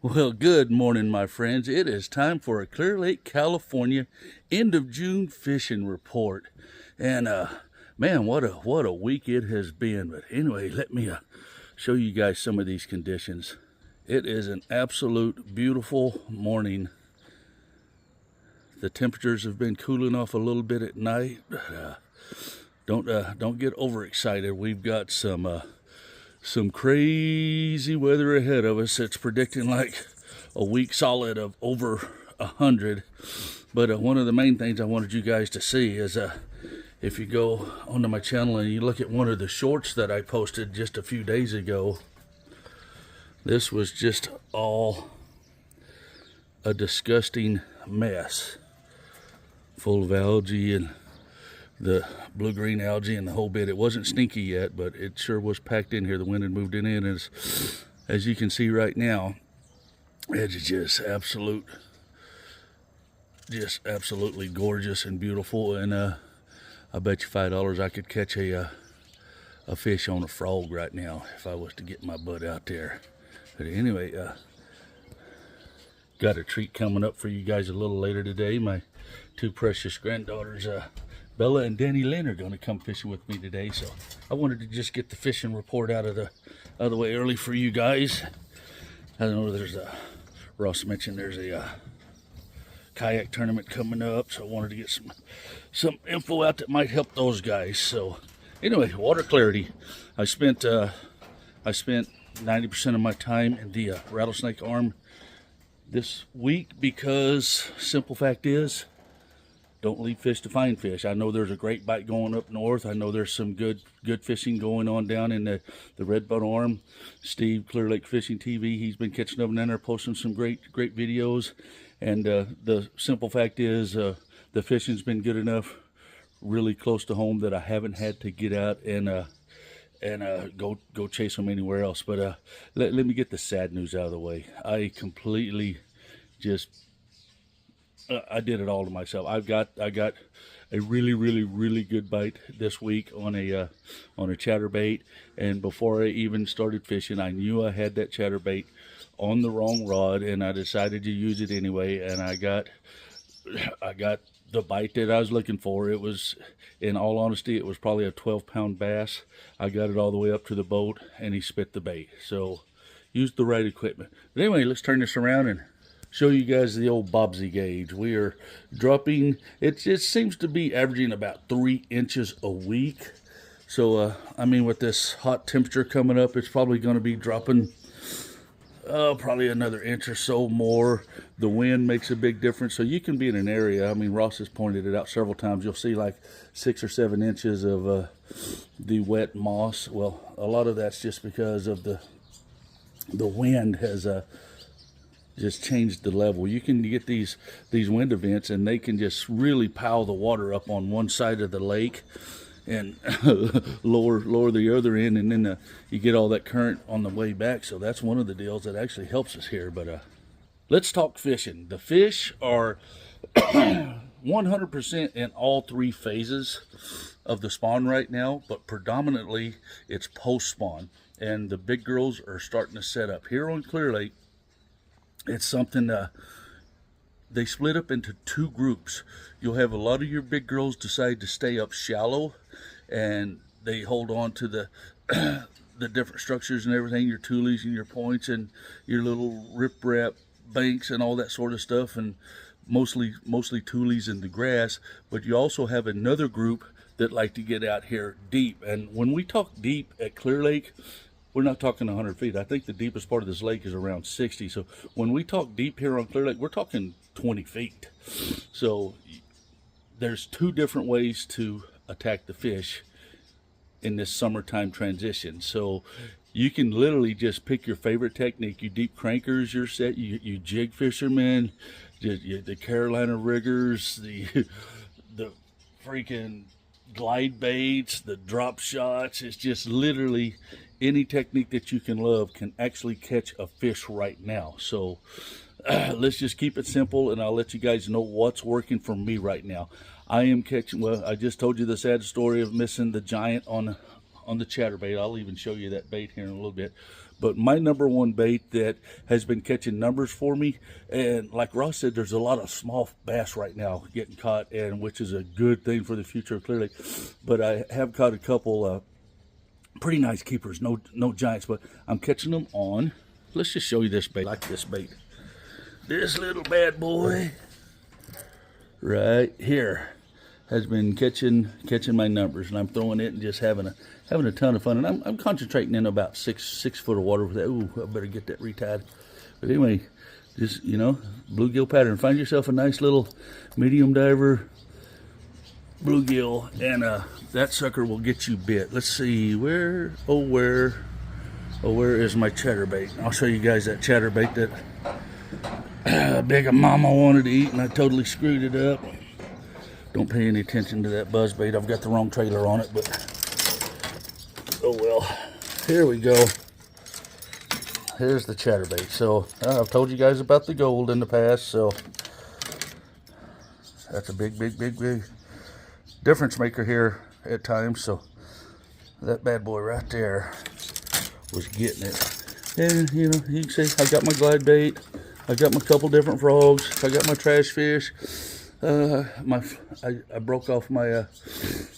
Well, good morning, my friends. It is time for a Clear Lake, California end of June fishing report. And man, what a week it has been. But anyway, let me show you guys some of these conditions. It is an absolute beautiful morning. The temperatures have been cooling off a little bit at night. Don't get overexcited. We've got some crazy weather ahead of us. It's predicting like a week solid of over 100. But one of the main things I wanted you guys to see is if you go onto my channel and you look at one of the shorts that I posted just a few days ago, this was just all a disgusting mess, full of algae and the blue-green algae and the whole bit. It wasn't stinky yet, but it sure was packed in here. The wind had moved it in. As you can see right now, it's just absolutely gorgeous and beautiful. And I bet you $5 I could catch a fish on a frog right now if I was to get my butt out there. But anyway, got a treat coming up for you guys a little later today. My two precious granddaughters, Bella and Danny Lynn, are going to come fishing with me today, so I wanted to just get the fishing report out of the way early for you guys. I know there's Ross mentioned there's a kayak tournament coming up, so I wanted to get some info out that might help those guys. So anyway, water clarity. I spent 90% of my time in the rattlesnake arm this week because simple fact is, don't leave fish to find fish. I know there's a great bite going up north. I know there's some good fishing going on down in the Redbud Arm. Steve, Clear Lake Fishing TV, he's been catching up down there, posting some great videos. And the simple fact is, the fishing's been good enough, really close to home, that I haven't had to get out and go chase them anywhere else. But let me get the sad news out of the way. I completely just I did it all to myself. I got a really good bite this week on a chatterbait, and before I even started fishing, I knew I had that chatterbait on the wrong rod, and I decided to use it anyway. And I got the bite that I was looking for. It was, in all honesty, it was probably a 12-pound bass. I got it all the way up to the boat, and he spit the bait. So used the right equipment. But anyway, let's turn this around and show you guys the old Bobsy gauge. We are dropping, it seems to be averaging about 3 inches a week. So, I mean, with this hot temperature coming up, it's probably going to be dropping probably another inch or so more. The wind makes a big difference. So you can be in an area, I mean, Ross has pointed it out several times, you'll see like 6 or 7 inches of the wet moss. Well, a lot of that's just because of the wind has just changed the level. You can get these wind events, and they can just really pile the water up on one side of the lake and lower the other end, and then you get all that current on the way back. So that's one of the deals that actually helps us here. But let's talk fishing. The fish are 100% in all three phases of the spawn right now, but predominantly it's post spawn, and the big girls are starting to set up here on Clear Lake. It's something they split up into two groups. You'll have a lot of your big girls decide to stay up shallow, and they hold on to the the different structures and everything, your tulies and your points and your little riprap banks and all that sort of stuff, and mostly tulies in the grass. But you also have another group that like to get out here deep. And when we talk deep at Clear Lake, we're not talking 100 feet. I think the deepest part of this lake is around 60. So when we talk deep here on Clear Lake, we're talking 20 feet. So there's two different ways to attack the fish in this summertime transition. So you can literally just pick your favorite technique. You deep crankers, your set, you jig fishermen, the Carolina riggers, the freaking glide baits, the drop shots. It's just literally any technique that you can love can actually catch a fish right now. So let's just keep it simple, and I'll let you guys know what's working for me right now. I am catching, well, I just told you the sad story of missing the giant on the chatterbait. I'll even show you that bait here in a little bit. But my number one bait that has been catching numbers for me, and like Ross said, there's a lot of small bass right now getting caught, and which is a good thing for the future, clearly. But I have caught a couple pretty nice keepers, no giants, but I'm catching them on. Let's just show you this bait. I like this bait. This little bad boy right here has been catching my numbers, and I'm throwing it and just having a ton of fun. And I'm concentrating in about six foot of water with that. Ooh, I better get that retied. But anyway, just, you know, bluegill pattern. Find yourself a nice little medium diver bluegill, and that sucker will get you bit. Let's see, where is my chatterbait? I'll show you guys that chatterbait that Big Mama wanted to eat, and I totally screwed it up. Don't pay any attention to that buzzbait. I've got the wrong trailer on it, but oh well. Here we go. Here's the chatterbait. So I've told you guys about the gold in the past, so that's a big difference maker here at times. So that bad boy right there was getting it. And you know, you can see I got my glide bait, I got my couple different frogs, I got my trash fish. I broke off my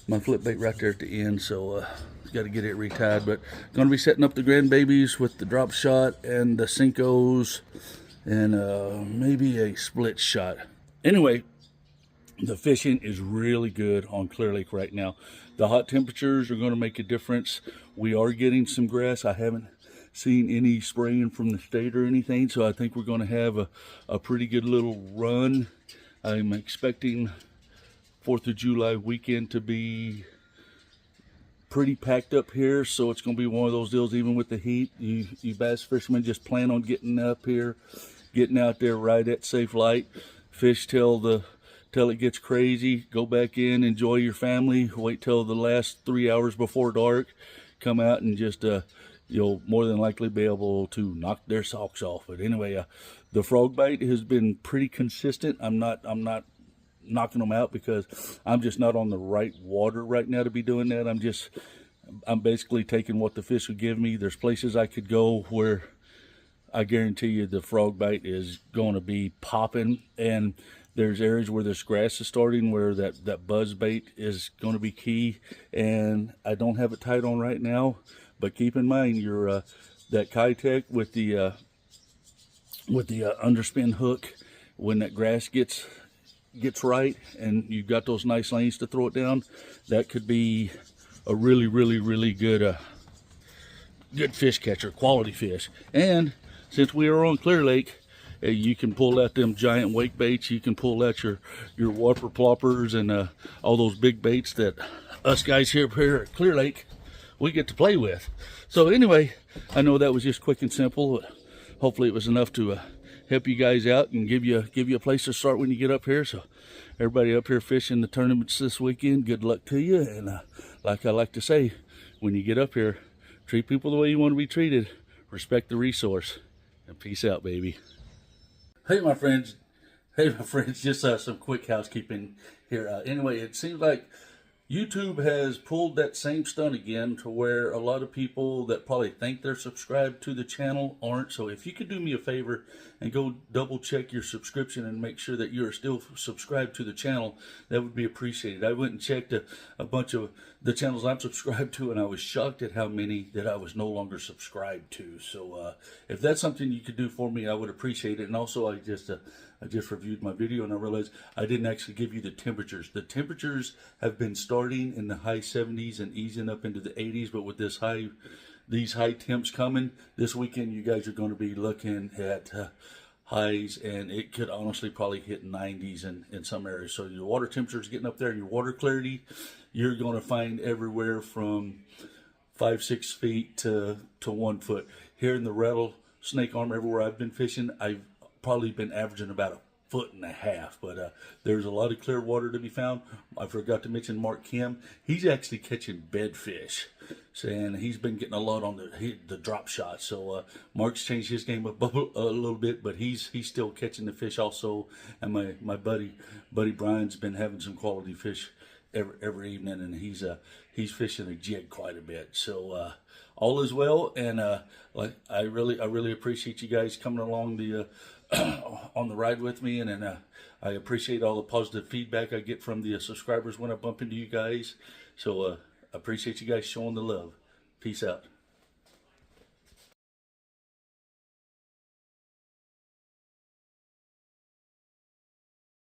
my flip bait right there at the end, so got to get it retied. But going to be setting up the grandbabies with the drop shot and the Cincos and maybe a split shot. Anyway, the fishing is really good on Clear Lake right now. The hot temperatures are going to make a difference. We are getting some grass. I haven't seen any spraying from the state or anything, so I think we're going to have a pretty good little run. I'm expecting 4th of July weekend to be pretty packed up here, so it's going to be one of those deals. Even with the heat, you bass fishermen just plan on getting up here, getting out there right at safe light, fish till it gets crazy, go back in, enjoy your family, wait till the last 3 hours before dark, come out and just you'll more than likely be able to knock their socks off. But anyway, the frog bite has been pretty consistent. I'm not knocking them out because I'm just not on the right water right now to be doing that. I'm basically taking what the fish would give me. There's places I could go where I guarantee you the frog bite is going to be popping, and there's areas where this grass is starting where that buzz bait is going to be key. And I don't have it tied on right now, but keep in mind your that Kitech with the underspin hook, when that grass gets right and you've got those nice lanes to throw it down, that could be a really good fish catcher, quality fish. And since we are on Clear Lake, you can pull out them giant wake baits, you can pull out your whopper ploppers and all those big baits that us guys here at Clear Lake we get to play with. So anyway, I know that was just quick and simple. Hopefully it was enough to help you guys out and give you a place to start when you get up here. So everybody up here fishing the tournaments this weekend, good luck to you. And like I like to say, when you get up here, treat people the way you want to be treated, respect the resource, and peace out, baby. Hey my friends, just some quick housekeeping here. Anyway, it seems like YouTube has pulled that same stunt again, to where a lot of people that probably think they're subscribed to the channel aren't. So if you could do me a favor and go double check your subscription and make sure that you're still subscribed to the channel, that would be appreciated. I went and checked a bunch of the channels I'm subscribed to, and I was shocked at how many that I was no longer subscribed to. So if that's something you could do for me, I would appreciate it. And also, I just reviewed my video and I realized I didn't actually give you the temperatures. The temperatures have been starting in the high 70s and easing up into the 80s, but with these high temps coming this weekend, you guys are going to be looking at highs, and it could honestly probably hit 90s in some areas. So your water temperature is getting up there, and your water clarity, you're going to find everywhere from 5-6 feet to 1 foot. Here in the rattlesnake arm, everywhere I've been fishing, I've probably been averaging about 1.5 feet, but there's a lot of clear water to be found. I forgot to mention Mark Kim. He's actually catching bedfish, and he's been getting a lot on the drop shot. So Mark's changed his game up a little bit, but he's still catching the fish also. And my buddy Brian's been having some quality fish every evening, and he's fishing a jig quite a bit. So all is well, and like I really appreciate you guys coming along the on the ride with me, and I appreciate all the positive feedback I get from the subscribers when I bump into you guys. So appreciate you guys showing the love. Peace out.